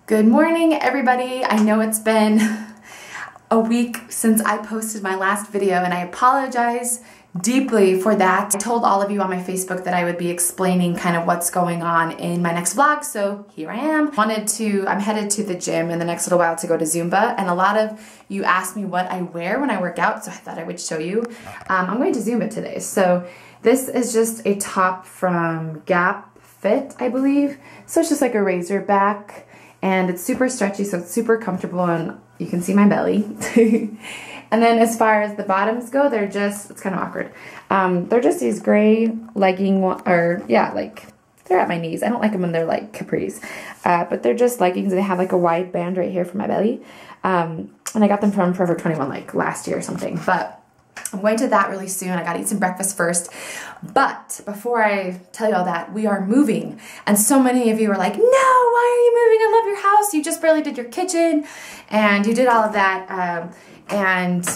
Good morning, everybody. I know it's been a week since I posted my last video, and I apologize deeply for that. I told all of you on my Facebook that I would be explaining kind of what's going on in my next vlog, so here I am. I'm headed to the gym in the next little while to go to Zumba, and a lot of you asked me what I wear when I work out, so I thought I would show you. I'm going to Zumba today, so this is just a top from Gap Fit, I believe. So it's just like a razor back. And it's super stretchy, so it's super comfortable, and you can see my belly. And then as far as the bottoms go, they're just, it's kind of awkward. They're just these gray legging, they're at my knees. I don't like them when they're like capris. But they're just leggings, and they have like a wide band right here for my belly. And I got them from Forever 21 like last year or something. But I'm going to that really soon. I gotta eat some breakfast first. But before I tell you all that, we are moving. And so many of you are like, no, why are you moving? I love your house. You just barely did your kitchen and you did all of that. And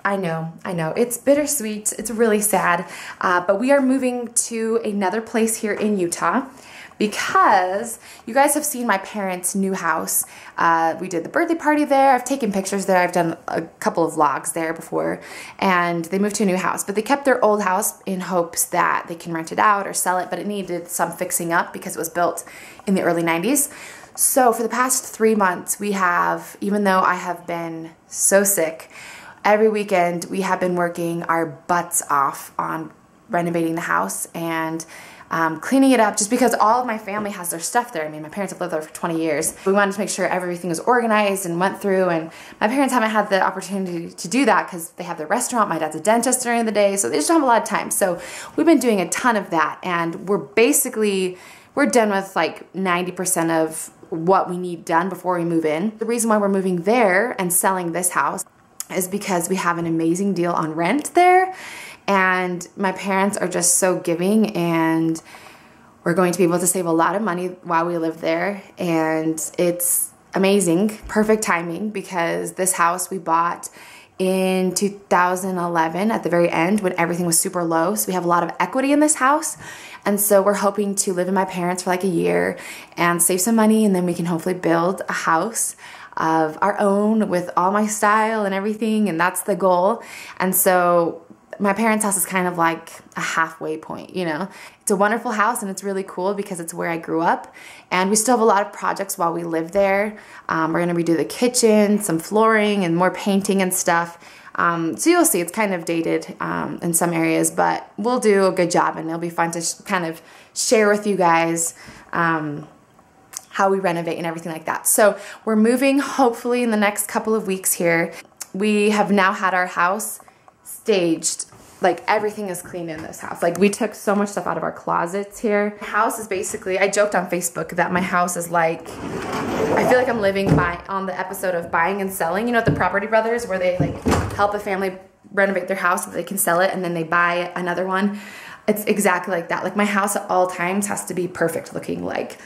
I know, it's bittersweet. It's really sad. But we are moving to another place here in Utah, because you guys have seen my parents' new house. We did the birthday party there. I've taken pictures there. I've done a couple of vlogs there before, and they moved to a new house, but they kept their old house in hopes that they can rent it out or sell it, but it needed some fixing up because it was built in the early 90s. So for the past 3 months, we have, even though I have been so sick, every weekend we have been working our butts off on renovating the house and cleaning it up, just because all of my family has their stuff there. I mean, my parents have lived there for 20 years. We wanted to make sure everything was organized and went through, and my parents haven't had the opportunity to do that because they have their restaurant. My dad's a dentist during the day, so they just don't have a lot of time. So we've been doing a ton of that, and we're done with like 90% of what we need done before we move in. The reason why we're moving there and selling this house is because we have an amazing deal on rent there. And my parents are just so giving, and we're going to be able to save a lot of money while we live there. And it's amazing, perfect timing, because this house we bought in 2011 at the very end when everything was super low. So we have a lot of equity in this house. And so we're hoping to live in my parents for like a year and save some money, and then we can hopefully build a house of our own with all my style and everything. And that's the goal. And so my parents' house is kind of like a halfway point, you know? It's a wonderful house, and it's really cool because it's where I grew up, and we still have a lot of projects while we live there. We're gonna redo the kitchen, some flooring, and more painting and stuff. So you'll see, it's kind of dated in some areas, but we'll do a good job, and it'll be fun to kind of share with you guys how we renovate and everything like that. So we're moving hopefully in the next couple of weeks here. We have now had our house staged. Like, everything is clean in this house. Like, we took so much stuff out of our closets here. The house is basically, I joked on Facebook that my house is like, I feel like I'm living on the episode of Buying and Selling, you know, the Property Brothers, where they like help a family renovate their house so that they can sell it, and then they buy another one. It's exactly like that. Like, my house at all times has to be perfect looking, like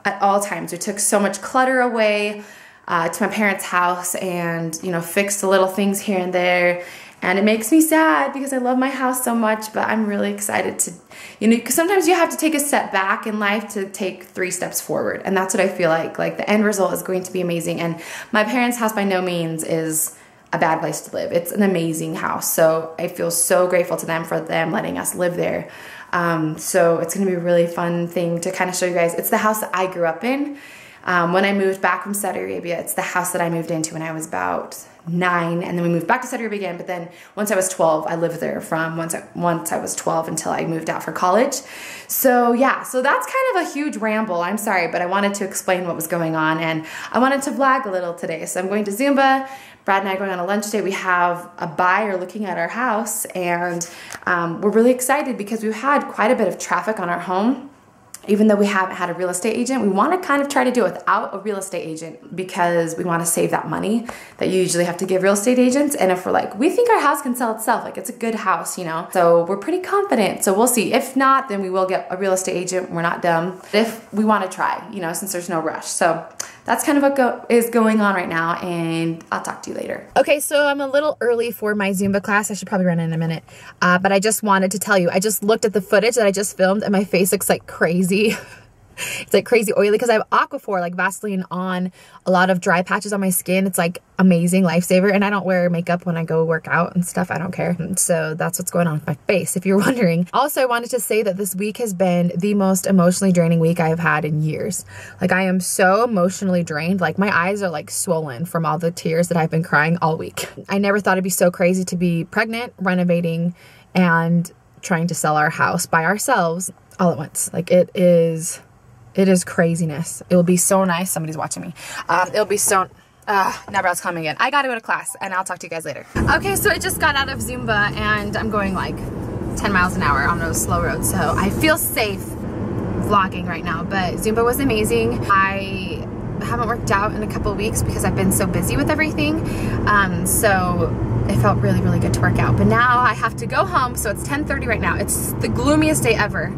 at all times. We took so much clutter away to my parents' house, and, you know, fixed the little things here and there. And it makes me sad because I love my house so much, but I'm really excited to, you know, because sometimes you have to take a step back in life to take 3 steps forward. And that's what I feel like. Like, the end result is going to be amazing. And my parents' house by no means is a bad place to live. It's an amazing house. So I feel so grateful to them for them letting us live there. So it's going to be a really fun thing to kind of show you guys. It's the house that I grew up in. When I moved back from Saudi Arabia, it's the house that I moved into when I was about 9, and then we moved back to Saudi Arabia again, but then once I was 12, I lived there from once I was 12 until I moved out for college. So yeah, so that's kind of a huge ramble. I'm sorry, but I wanted to explain what was going on, and I wanted to vlog a little today. So I'm going to Zumba. Brad and I are going on a lunch date. We have a buyer looking at our house, and we're really excited because we've had quite a bit of traffic on our home. Even though we haven't had a real estate agent, we want to kind of try to do it without a real estate agent, because we want to save that money that you usually have to give real estate agents. And if we're like, we think our house can sell itself, like, it's a good house, you know? So we're pretty confident. So we'll see. If not, then we will get a real estate agent. We're not dumb. If we want to try, you know, since there's no rush. So that's kind of what is going on right now, and I'll talk to you later. Okay, so I'm a little early for my Zumba class. I should probably run in a minute, but I just wanted to tell you, I just looked at the footage that I just filmed, and my face looks like crazy. It's like crazy oily because I have Aquaphor, like Vaseline on a lot of dry patches on my skin. It's like amazing, lifesaver. And I don't wear makeup when I go work out and stuff. I don't care. So that's what's going on with my face, if you're wondering. Also, I wanted to say that this week has been the most emotionally draining week I have had in years. Like, I am so emotionally drained. Like, my eyes are like swollen from all the tears that I've been crying all week. I never thought it'd be so crazy to be pregnant, renovating, and trying to sell our house by ourselves all at once. Like, it is craziness. It will be so nice. Somebody's watching me. It'll be so... Nebra's coming in. I gotta go to class, and I'll talk to you guys later. Okay, so I just got out of Zumba, and I'm going like 10 miles an hour on those slow roads, so I feel safe vlogging right now, but Zumba was amazing. I haven't worked out in a couple of weeks because I've been so busy with everything, so it felt really, really good to work out. But now I have to go home, so it's 10:30 right now. It's the gloomiest day ever.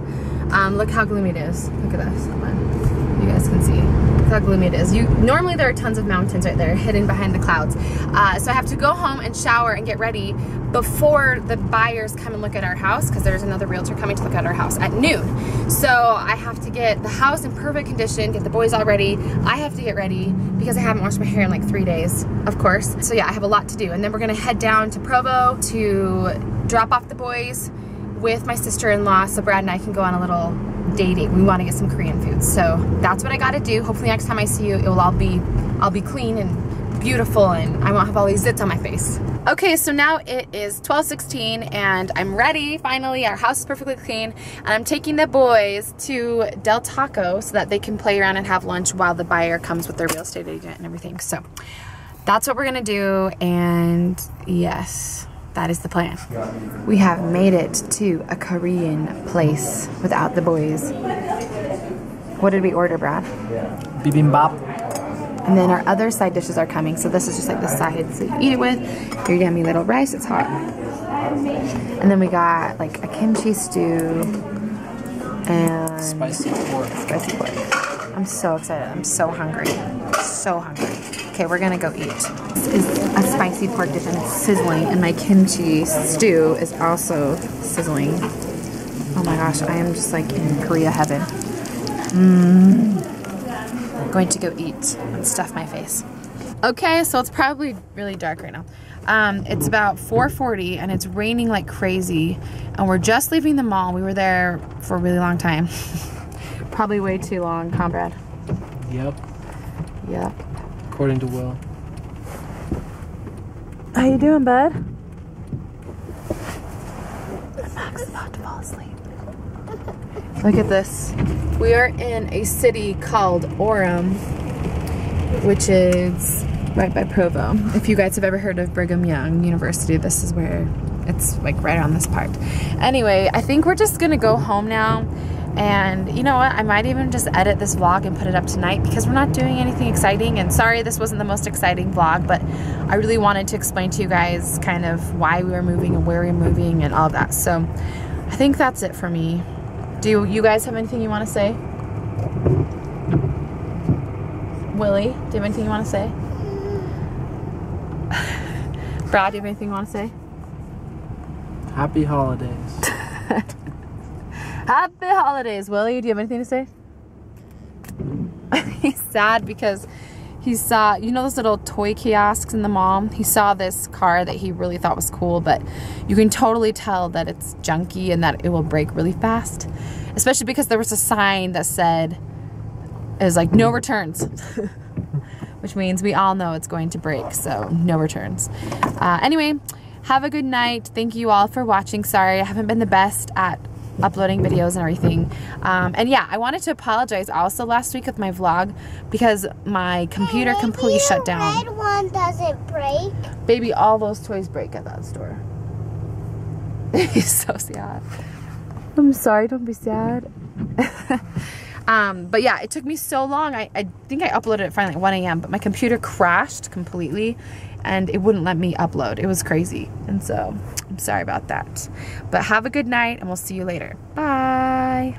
Look how gloomy it is. Look at this. Hold on. You guys can see. Look how gloomy it is. Normally there are tons of mountains right there hidden behind the clouds. So I have to go home and shower and get ready before the buyers come and look at our house, because there's another realtor coming to look at our house at noon. So I have to get the house in perfect condition, get the boys all ready. I have to get ready because I haven't washed my hair in like 3 days, of course. So yeah, I have a lot to do. And then we're gonna head down to Provo to drop off the boys with my sister-in-law, so Brad and I can go on a little dating. We want to get some Korean food, so that's what I got to do. Hopefully next time I see you, I'll be clean and beautiful, and I won't have all these zits on my face. Okay, so now it is 12:16 and I'm ready. Finally, our house is perfectly clean, and I'm taking the boys to Del Taco so that they can play around and have lunch while the buyer comes with their real estate agent and everything. So that's what we're gonna do, and yes, that is the plan. We have made it to a Korean place without the boys. What did we order, Brad? Bibimbap. And then our other side dishes are coming. So this is just like the sides that you eat it with. Your yummy little rice, it's hot. And then we got like a kimchi stew and Spicy pork. Spicy pork. I'm so excited. I'm so hungry. So hungry. Okay, we're gonna go eat. This is a spicy pork dish and it's sizzling, and my kimchi stew is also sizzling. Oh my gosh, I am just like in Korea heaven. I'm going to go eat and stuff my face. Okay, so it's probably really dark right now. It's about 4:40 and it's raining like crazy, and we're just leaving the mall. We were there for a really long time. Probably way too long, huh, Brad? Yep. Yep. According to Will. How you doing, bud? Max is about to fall asleep. Look at this. We are in a city called Orem, which is right by Provo. If you guys have ever heard of Brigham Young University, this is where it's like right on this part. Anyway, I think we're just gonna go home now. And you know what, I might even just edit this vlog and put it up tonight because we're not doing anything exciting. And sorry this wasn't the most exciting vlog, but I really wanted to explain to you guys kind of why we were moving and where we were moving and all of that. So I think that's it for me. Do you guys have anything you want to say? Willie, do you have anything you want to say? Brad, do you have anything you want to say? Happy holidays. Happy holidays. Willie, do you have anything to say? He's sad because he saw, you know those little toy kiosks in the mall? He saw this car that he really thought was cool, but you can totally tell that it's junky and that it will break really fast. Especially because there was a sign that said, it was like, no returns. Which means we all know it's going to break, so no returns. Anyway, have a good night. Thank you all for watching. Sorry, I haven't been the best at uploading videos and everything. And yeah, I wanted to apologize also last week with my vlog because my computer completely shut down. The red one doesn't break. Baby, all those toys break at that store. He's so sad. I'm sorry, don't be sad. But yeah, it took me so long. I think I uploaded it finally at 1 a.m. but my computer crashed completely and it wouldn't let me upload. It was crazy. And so I'm sorry about that. But have a good night and we'll see you later. Bye.